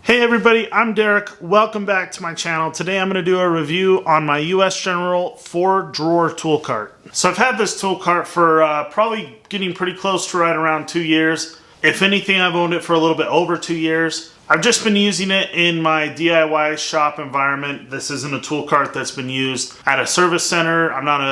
Hey everybody, I'm Derek. Welcome back to my channel. Today I'm going to do a review on my US General 4-drawer tool cart. So I've had this tool cart for probably getting pretty close to right around 2 years. If anything, I've owned it for a little bit over 2 years. I've just been using it in my DIY shop environment. This isn't a tool cart that's been used at a service center. I'm not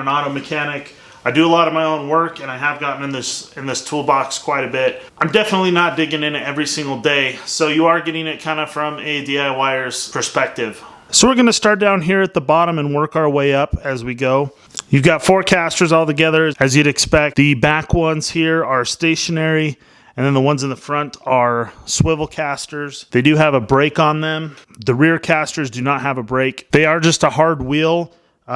an auto mechanic. I do a lot of my own work, and I have gotten in this toolbox quite a bit. I'm definitely not digging in it every single day, so you are getting it kind of from a DIYer's perspective. So we're going to start down here at the bottom and work our way up as we go. You've got 4 casters all together, as you'd expect. The back ones here are stationary, and then the ones in the front are swivel casters. They do have a brake on them. The rear casters do not have a brake. They are just a hard wheel.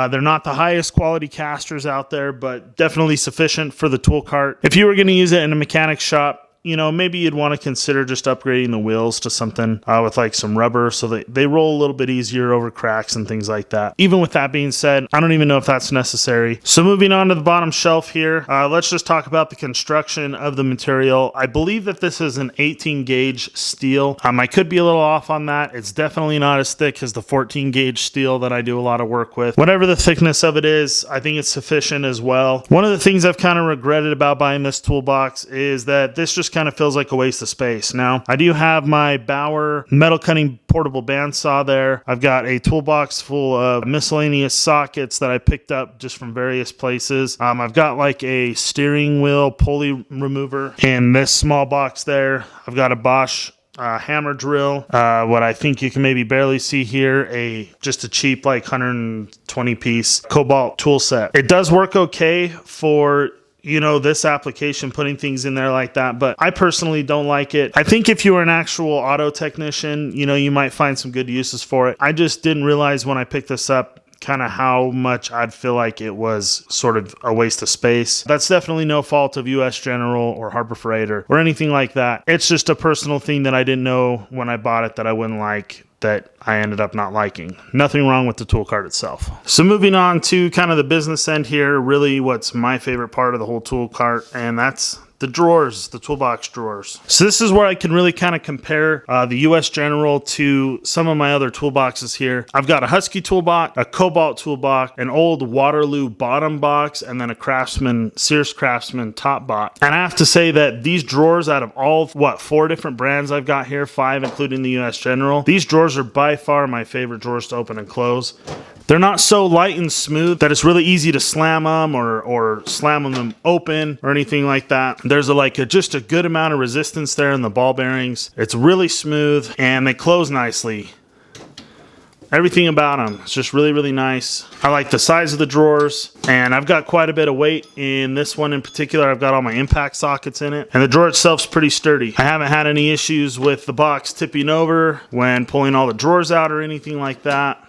They're not the highest quality casters out there, but definitely sufficient for the tool cart. If you were going to use it in a mechanic shop, you know, maybe you'd want to consider just upgrading the wheels to something with like some rubber so that they roll a little bit easier over cracks and things like that. Even with that being said, I don't even know if that's necessary. So moving on to the bottom shelf here, let's just talk about the construction of the material. I believe that this is an 18 gauge steel. I could be a little off on that. It's definitely not as thick as the 14 gauge steel that I do a lot of work with. Whatever the thickness of it is, I think it's sufficient as well. One of the things I've kind of regretted about buying this toolbox is that this just kind of feels like a waste of space. Now, I do have my Bauer metal cutting portable bandsaw there. I've got a toolbox full of miscellaneous sockets that I picked up just from various places. I've got like a steering wheel pulley remover in this small box there. I've got a Bosch hammer drill. What I think you can maybe barely see here, just a cheap like 120 piece Cobalt tool set. It does work okay for this application, putting things in there like that, but I personally don't like it. I think if you were an actual auto technician, you might find some good uses for it. I just didn't realize when I picked this up kind of how much I'd feel like it was sort of a waste of space. That's definitely no fault of US General or Harbor Freight or anything like that. It's just a personal thing that I didn't know when I bought it that I wouldn't like, that I ended up not liking. Nothing wrong with the tool cart itself. So moving on to kind of the business end here, really what's my favorite part of the whole tool cart, and that's the drawers, the toolbox drawers. So this is where I can really kind of compare the US General to some of my other toolboxes here. I've got a Husky toolbox, a Cobalt toolbox, an old Waterloo bottom box, and then a Craftsman, Sears Craftsman top box. And I have to say that these drawers, out of all, 4 different brands I've got here, 5 including the US General, these drawers are by far my favorite drawers to open and close. They're not so light and smooth that it's really easy to slam them or slam them open or anything like that. There's just a good amount of resistance there in the ball bearings. It's really smooth and they close nicely. Everything about them is just really, really nice. I like the size of the drawers, and I've got quite a bit of weight in this one in particular. I've got all my impact sockets in it, and the drawer itself's pretty sturdy. I haven't had any issues with the box tipping over when pulling all the drawers out or anything like that.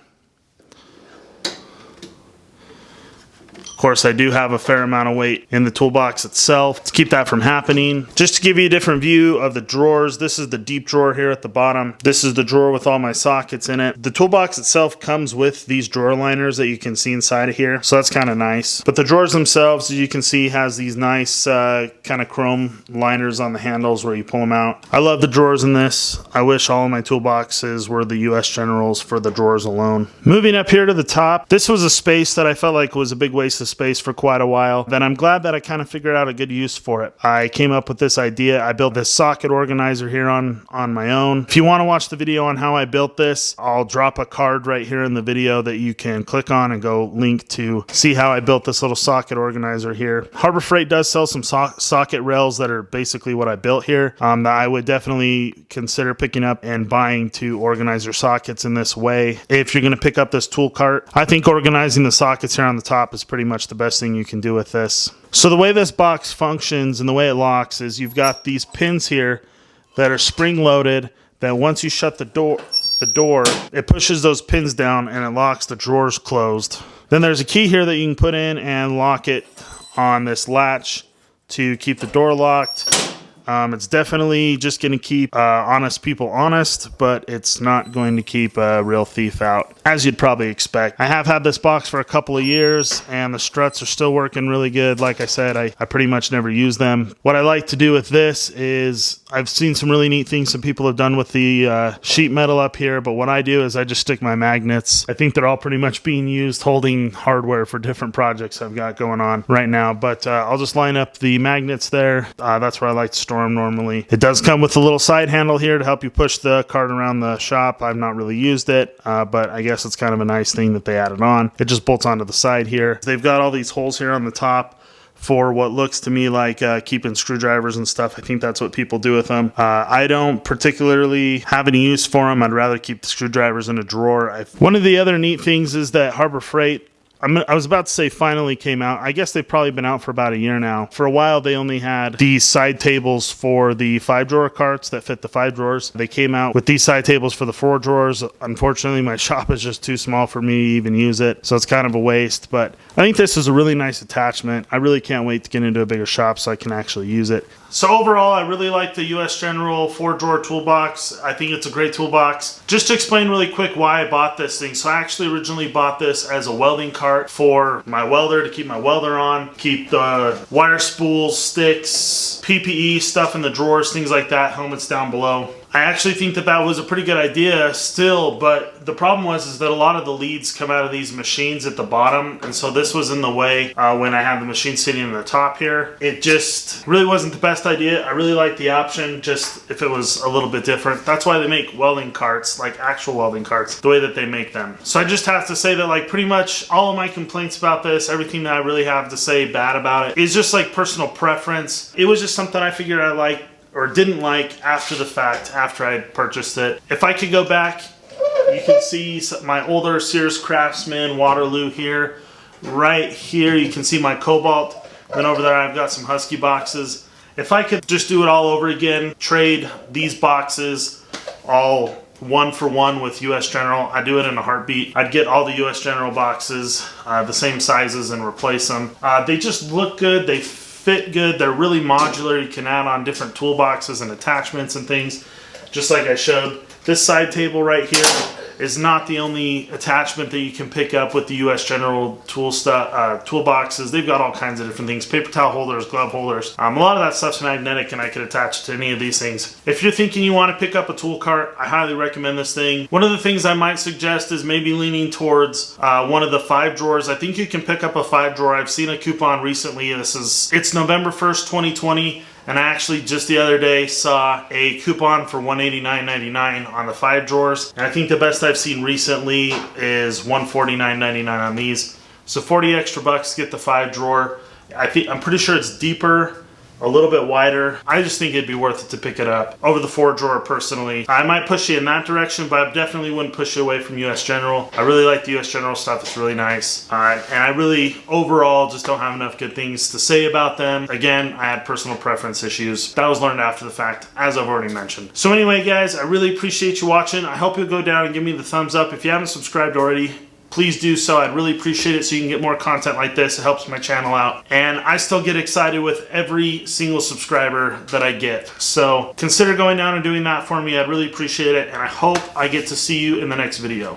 Of course, I do have a fair amount of weight in the toolbox itself to keep that from happening. Just to give you a different view of the drawers, this is the deep drawer here at the bottom. This is the drawer with all my sockets in it. The toolbox itself comes with these drawer liners that you can see inside of here, so that's kind of nice. But the drawers themselves, as you can see, has these nice kind of chrome liners on the handles where you pull them out. I love the drawers in this. I wish all of my toolboxes were the US Generals for the drawers alone. Moving up here to the top, this was a space that I felt like was a big waste of space for quite a while. Then I'm glad that I kind of figured out a good use for it. I came up with this idea. I built this socket organizer here on my own. If you want to watch the video on how I built this, I'll drop a card right here in the video that you can click on and go link to see how I built this little socket organizer here. Harbor Freight does sell some socket rails that are basically what I built here that I would definitely consider picking up and buying to organize your sockets in this way. If you're going to pick up this tool cart, I think organizing the sockets here on the top is pretty much the best thing you can do with this. So the way this box functions and the way it locks is you've got these pins here that are spring loaded, that once you shut the door, it pushes those pins down and it locks the drawers closed. Then there's a key here that you can put in and lock it on this latch to keep the door locked. It's definitely just going to keep honest people honest, but it's not going to keep a real thief out, as you'd probably expect. I have had this box for a couple of years, and the struts are still working really good. Like I said, I pretty much never use them. What I like to do with this is, I've seen some really neat things some people have done with the sheet metal up here, but what I do is I just stick my magnets. I think they're all pretty much being used holding hardware for different projects I've got going on right now, but I'll just line up the magnets there. That's where I like to store them normally. It does come with a little side handle here to help you push the cart around the shop. I've not really used it, but I guess it's kind of a nice thing that they added on. It just bolts onto the side here. They've got all these holes here on the top for what looks to me like keeping screwdrivers and stuff. I think that's what people do with them. I don't particularly have any use for them. I'd rather keep the screwdrivers in a drawer. One of the other neat things is that Harbor Freight, I was about to say finally came out. I guess they've probably been out for about a year now. For a while, they only had these side tables for the 5-drawer carts that fit the 5 drawers. They came out with these side tables for the 4 drawers. Unfortunately, my shop is just too small for me to even use it, so it's kind of a waste. But I think this is a really nice attachment. I really can't wait to get into a bigger shop so I can actually use it. So overall, I really like the US General 4-drawer toolbox. I think it's a great toolbox. Just to explain really quick why I bought this thing. So I actually originally bought this as a welding cart for my welder, to keep my welder on, keep the wire spools, sticks, PPE stuff in the drawers, things like that, helmets down below. I actually think that that was a pretty good idea still, but the problem was that a lot of the leads come out of these machines at the bottom, and so this was in the way when I had the machine sitting in the top here. It just really wasn't the best idea. I really like the option, just if it was a little bit different. That's why they make welding carts, like actual welding carts, the way that they make them. So I just have to say that like pretty much all of my complaints about this, everything that I really have to say bad about it, is just like personal preference. It was just something I figured I liked or didn't like after the fact, after I had purchased it. If I could go back, you can see my older Sears Craftsman Waterloo here. Right here, you can see my Cobalt. Then over there, I've got some Husky boxes. If I could just do it all over again, trade these boxes all one for one with US General, I'd do it in a heartbeat. I'd get all the US General boxes, the same sizes, and replace them. They just look good. They fit good. They're really modular. You can add on different toolboxes and attachments and things, just like I showed. This side table right here is not the only attachment that you can pick up with the US General toolboxes. They've got all kinds of different things. Paper towel holders, glove holders. A lot of that stuff's magnetic and I could attach to any of these things. If you're thinking you want to pick up a tool cart, I highly recommend this thing. One of the things I might suggest is maybe leaning towards one of the 5 drawers. I think you can pick up a 5 drawer. I've seen a coupon recently. It's November 1st, 2020. And I actually just the other day saw a coupon for $189.99 on the 5 drawers. And I think the best I've seen recently is $149.99 on these. So 40 extra bucks to get the 5 drawer. I'm pretty sure it's deeper, a little bit wider. I just think it'd be worth it to pick it up over the 4 drawer personally. I might push you in that direction, but I definitely wouldn't push you away from US General. I really like the US General stuff. It's really nice. And I really, overall, just don't have enough good things to say about them. Again, I had personal preference issues. That was learned after the fact, as I've already mentioned. So anyway, guys, I really appreciate you watching. I hope you'll go down and give me the thumbs up. If you haven't subscribed already, please do so. I'd really appreciate it so you can get more content like this. It helps my channel out. And I still get excited with every single subscriber that I get. So consider going down and doing that for me. I'd really appreciate it. And I hope I get to see you in the next video.